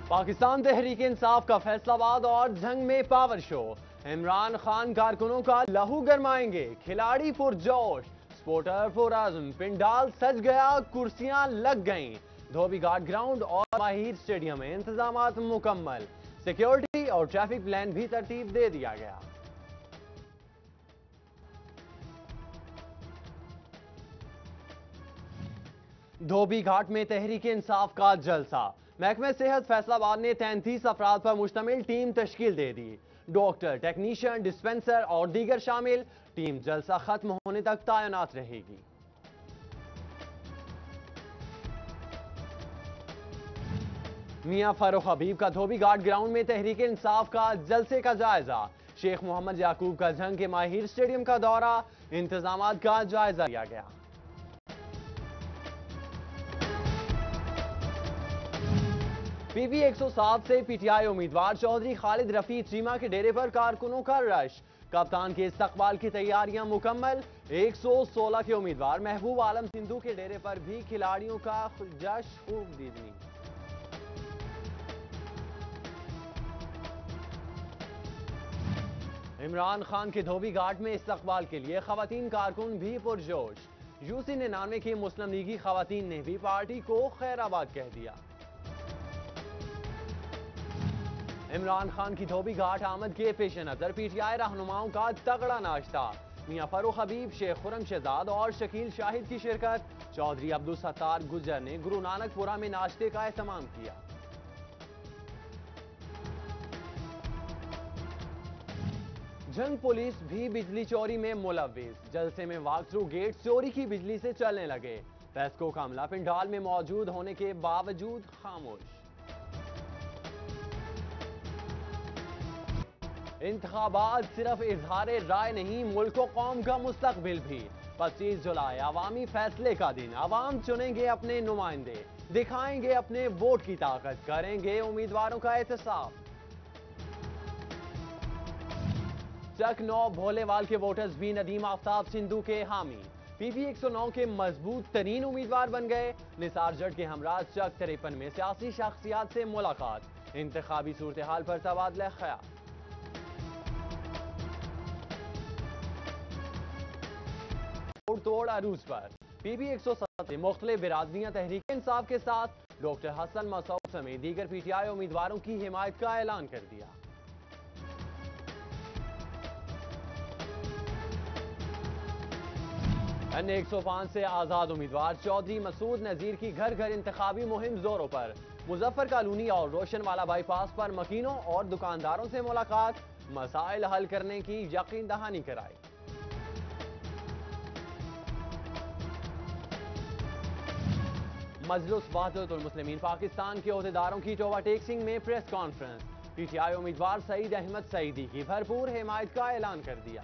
पाकिस्तान तहरीक इंसाफ का फैसलाबाद और जंग में पावर शो। इमरान खान कारकुनों का लहू गरमाएंगे, खिलाड़ी पुरजोश, सपोर्टर पुरअज़्म, पिंडाल सज गया, कुर्सियां लग गईं। धोबी घाट ग्राउंड और माहिर स्टेडियम में इंतजामात मुकम्मल, सिक्योरिटी और ट्रैफिक प्लान भी तरतीब दे दिया गया। धोबी घाट में तहरीक इंसाफ का जलसा। महकमे सेहत फैसलाबाद ने 33 अफराद पर मुश्तमिल टीम तश्कील दे दी। डॉक्टर, टेक्नीशियन, डिस्पेंसर और दीगर शामिल। टीम जलसा खत्म होने तक तैनात रहेगी। मियां फारूक हबीब का धोबी घाट ग्राउंड में तहरीक इंसाफ का जलसे का जायजा। शेख मोहम्मद याकूब का जंग के माहिर स्टेडियम का दौरा, इंतजामात का जायजा लिया गया। पीपी 107 से पीटीआई उम्मीदवार चौधरी खालिद रफी चीमा के डेरे पर कारकुनों का रश। कप्तान के इस्तकबाल की तैयारियां मुकम्मल। 116 के उम्मीदवार महबूब आलम सिंधु के डेरे पर भी खिलाड़ियों का जश्न खूब दीदनी। इमरान खान के धोबी घाट में इस्तकबाल के लिए खवातीन कारकुन भी पुरजोश। यूसी 99 की मुस्लिम लीगी खवातीन ने भी पार्टी को खैराबाद कह दिया। इमरान खान की धोबी घाट आमद के पेश नजर पीटीआई रहनुमाओं का तगड़ा नाश्ता। मियां फारूक हबीब, शेख खुरम शहजाद और शकील शाहिद की शिरकत। चौधरी अब्दुल सत्तार गुज्जर ने गुरु नानकपुरा में नाश्ते का एहतमाम किया। जंग पुलिस भी बिजली चोरी में मुलव्विस। जलसे में वॉक थ्रू गेट चोरी की बिजली से चलने लगे। पेस्को का अमला पिंडाल में मौजूद होने के बावजूद खामोश। इंतखाबात सिर्फ इजहार राय नहीं, मुल्क व कौम का मुस्तकबिल भी। 25 जुलाई अवामी फैसले का दिन। अवाम चुनेंगे अपने नुमाइंदे, दिखाएंगे अपने वोट की ताकत, करेंगे उम्मीदवारों का एहतसाब। चक 9 भोलेवाल के वोटर्स भी नदीम आफ्ताब सिंधु के हामी। पीपी 109 के मजबूत तरीन उम्मीदवार बन गए। निसार जट के हमरा चक 53 में सियासी शख्सियात से मुलाकात। इंतखाबी सूरत हाल पर तबादला ख्याल। तोड़ अरूज पर पीपी 107 मुख्तलिफ बिरादरियां तहरीक इंसाफ के साथ डॉक्टर हसन मसूद समेत दीगर पीटीआई उम्मीदवारों की हिमायत का ऐलान कर दिया। अन्य 105 से आजाद उम्मीदवार चौधरी मसूद नजीर की घर घर इंतखाबी मुहिम जोरों पर। मुजफ्फर कॉलोनी और रोशनवाला बाईपास पर मकीनों और दुकानदारों से मुलाकात, मसाइल हल करने की यकीन दहानी कराई। मजलिस वहदतुल मुस्लिमीन पाकिस्तान के ओहदेदारों की ओवरटेकिंग में प्रेस कॉन्फ्रेंस। पीटीआई उम्मीदवार सईद अहमद सईदी की भरपूर हिमायत का ऐलान कर दिया।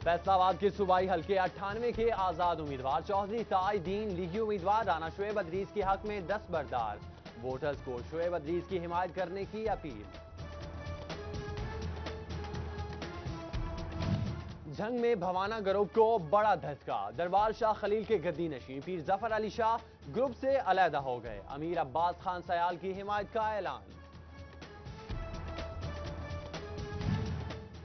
फैसलाबाद के सूबाई हल्के 98 के आजाद उम्मीदवार चौधरी ताजुद्दीन, लीगी उम्मीदवार राना शुएब अदरीस के हक में दस्तबरदार। वोटर्स को शुएब अदरीस की हिमायत करने की अपील। जंग में भवाना ग्रुप को बड़ा धचका। दरबार शाह खलील के गद्दी नशीं पीर जफर अली शाह ग्रुप से अलहदा हो गए। अमीर अब्बास खान सयाल की हिमायत का ऐलान।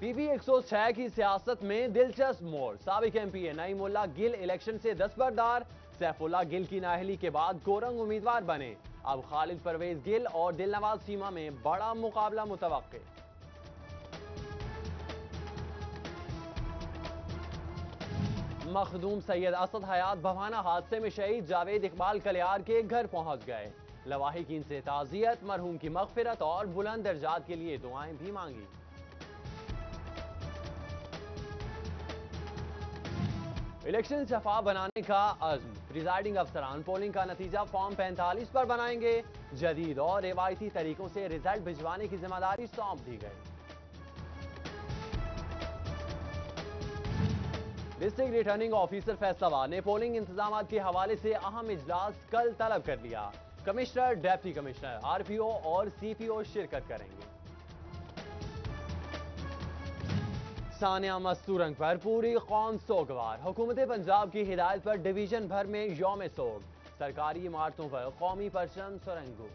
पीपी 106 की सियासत में दिलचस्प मोड़। साबिक एमपी नईमुल्लाह गिल इलेक्शन से दस्तबरदार। सैफुल्लाह गिल की नाअहली के बाद कोरंग उम्मीदवार बने। अब खालिद परवेज गिल और दिलनवाज सीमा में बड़ा मुकाबला मुतवक्के। मखदूम सैयद असद हयात भवाना हादसे में शहीद जावेद इकबाल कलियार के घर पहुंच गए। लवाहिकीन से ताजियत, मरहूम की मगफिरत और बुलंद दर्जात के लिए दुआएं भी मांगी। इलेक्शन शफाफ बनाने का अज़्म। प्रिजाइडिंग अफसरान पोलिंग का नतीजा फॉर्म 45 पर बनाएंगे। जदीद और रिवायती तरीकों से रिजल्ट भिजवाने की जिम्मेदारी सौंप दी गई। डिस्ट्रिक्ट रिटर्निंग ऑफिसर फैसलाबाद ने पोलिंग इंतजाम के हवाले से अहम इजलास कल तलब कर लिया। कमिश्नर, डिप्टी कमिश्नर, आरपीओ और सीपीओ शिरकत करेंगे। सानिया मस्तूरंग पर पूरी कौम सोगवार। हुकूमत पंजाब की हिदायत पर डिवीजन भर में यौम सोग। सरकारी इमारतों पर कौमी परचम सुरंगू।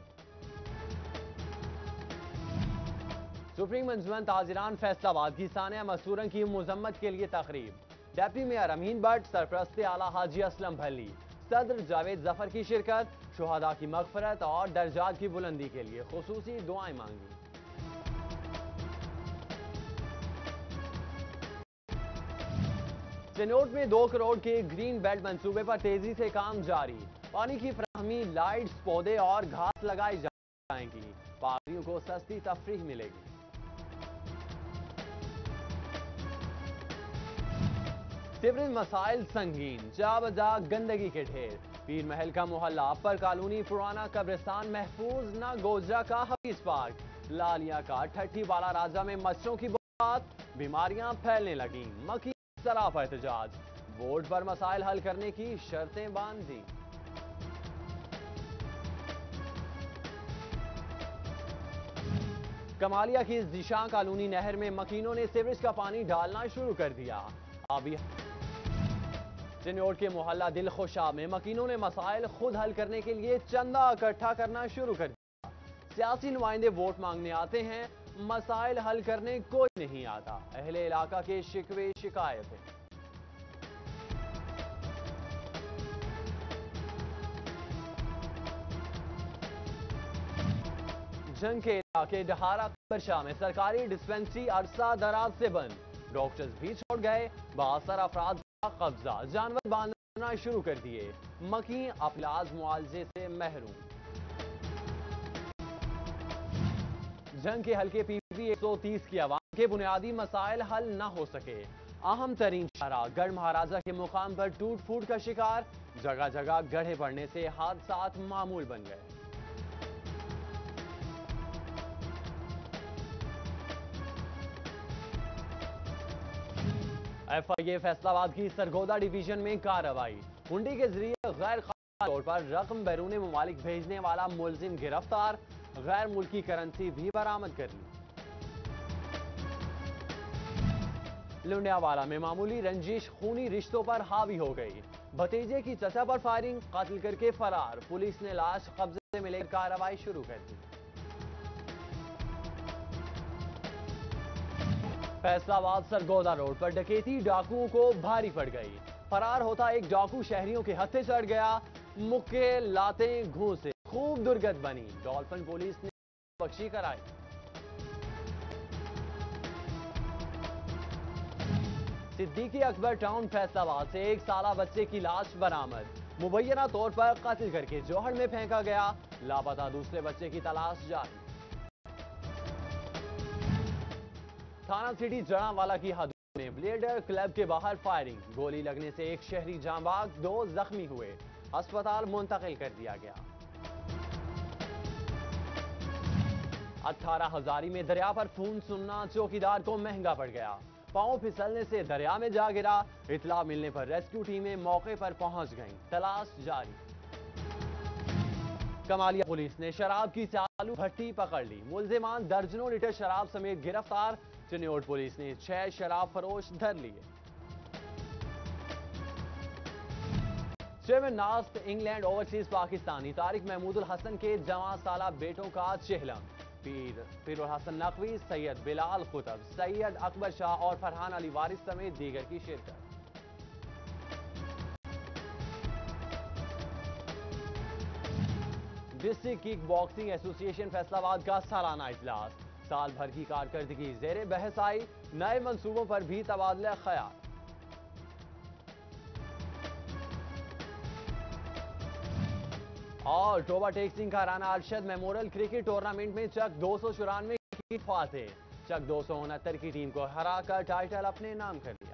सुप्रीम अंजुमन ताजिरान फैसलाबाद की सानिया मस्तूरंग की मजम्मत के लिए तकरीब। डेप्टी मेयर अमीन भट्ट, सरपरस्त आला हाजी असलम भल्ली, सदर जावेद जफर की शिरकत। शुहदा की मगफरत और दर्जात की बुलंदी के लिए खुसूसी दुआएं मांगी। चिनोट में 2 करोड़ के ग्रीन बेल्ट मंसूबे पर तेजी से काम जारी। पानी की फराहमी, लाइट्स, पौधे और घास लगाई जाएंगी। पार्टियों को सस्ती तफरीह मिलेगी। सिवरेज मसाइल संगीन, जा बजा गंदगी के ढेर। पीर महल का मोहल्ला, अपर कॉलोनी, पुराना कब्रिस्तान महफूज न। गोजरा का हफीज पार्क, लालिया का ठट्ठी वाला राजा में मच्छरों की बात। बीमारियां फैलने लगी। मक्खी सराफा एहतजाज, वोट पर मसाइल हल करने की शर्तें बांध दी। कमालिया की जिशां कॉलोनी नहर में मकीनों ने सीवरेज का पानी डालना शुरू कर दिया। अभी चिन्नौट के मोहल्ला दिल खुशा में मकीनों ने मसाइल खुद हल करने के लिए चंदा इकट्ठा करना शुरू कर दिया। सियासी नुमाइंदे वोट मांगने आते हैं, मसाइल हल करने कोई नहीं आता। अहले इलाका के शिकवे शिकायतें। जंग के इलाके डहारा खबरशाह में सरकारी डिस्पेंसरी अरसा दराज से बंद। डॉक्टर्स भी छोड़ गए। 72 अफराद का कब्जा। जानवर बांधना शुरू कर दिए। मकी अपलाज मुआवजे से महरूम। जंग के हल्के पीपी 130 की आवाम के बुनियादी मसाइल हल न हो सके। अहम तरीन शहरा गढ़ महाराजा के मुकाम पर टूट फूट का शिकार। जगह जगह गढ़े पड़ने से हादसात मामूल बन गए। FIA फैसलाबाद की सरगोदा डिवीजन में कार्रवाई। हुंडी के जरिए गैर कानूनी तौर पर रकम बैरून ममालिक भेजने वाला मुलजिम गिरफ्तार। गैर मुल्की करेंसी भी बरामद कर ली। लुंडियावाला में मामूली रंजिश खूनी रिश्तों पर हावी हो गई। भतीजे की चचा पर फायरिंग, कत्ल करके फरार। पुलिस ने लाश कब्जे से मिले कार्रवाई शुरू कर दी। फैसलाबाद सरगोदा रोड पर डकैती डाकुओं को भारी पड़ गई। फरार होता एक डाकू शहरियों के हत्थे चढ़ गया। मुक्के, लातें, घूंसे खूब दुर्गत बनी। डॉल्फिन पुलिस ने बख्शी कराई। सिद्दीकी अकबर टाउन फैसलाबाद से 1 साला बच्चे की लाश बरामद। मुबैना तौर पर कत्ल करके जोहड़ में फेंका गया। लापता दूसरे बच्चे की तलाश जारी। थाना सिटी जड़ावाला की हदूद में ब्लेडर क्लब के बाहर फायरिंग। गोली लगने से एक शहरी जांबाग, 2 जख्मी हुए। अस्पताल मुंतकिल कर दिया गया। 18 हजारी में दरिया पर खून सुनना चौकीदार को महंगा पड़ गया। पांव फिसलने से दरिया में जा गिरा। इतला मिलने पर रेस्क्यू टीमें मौके पर पहुंच गईं। तलाश जारी। कमालिया पुलिस ने शराब की चालू भट्टी पकड़ ली। मुलजिमान दर्जनों लीटर शराब समेत गिरफ्तार। चिन्नौट पुलिस ने 6 शराब फरोश धर लिए। चेयरमैन नास्ट इंग्लैंड ओवरसीज पाकिस्तानी तारिक महमूदुल हसन के जवां साला बेटों का चेहलम। पीरुल हसन नकवी, सैयद बिलाल खुतब, सैयद अकबर शाह और फरहान अली वारिस समेत दीगर की शिरकत। District kick boxing association Faisalabad का सालाना इजलास। साल भर की कारकर्दगी जेरे बहस आई। नए मंसूबों पर भी तबादला ख्याल। और टोबा टेक सिंह का Rana Arshad memorial cricket tournament में चक 294 की फातेह। चक 269 की टीम को हराकर टाइटल अपने नाम कर लिया।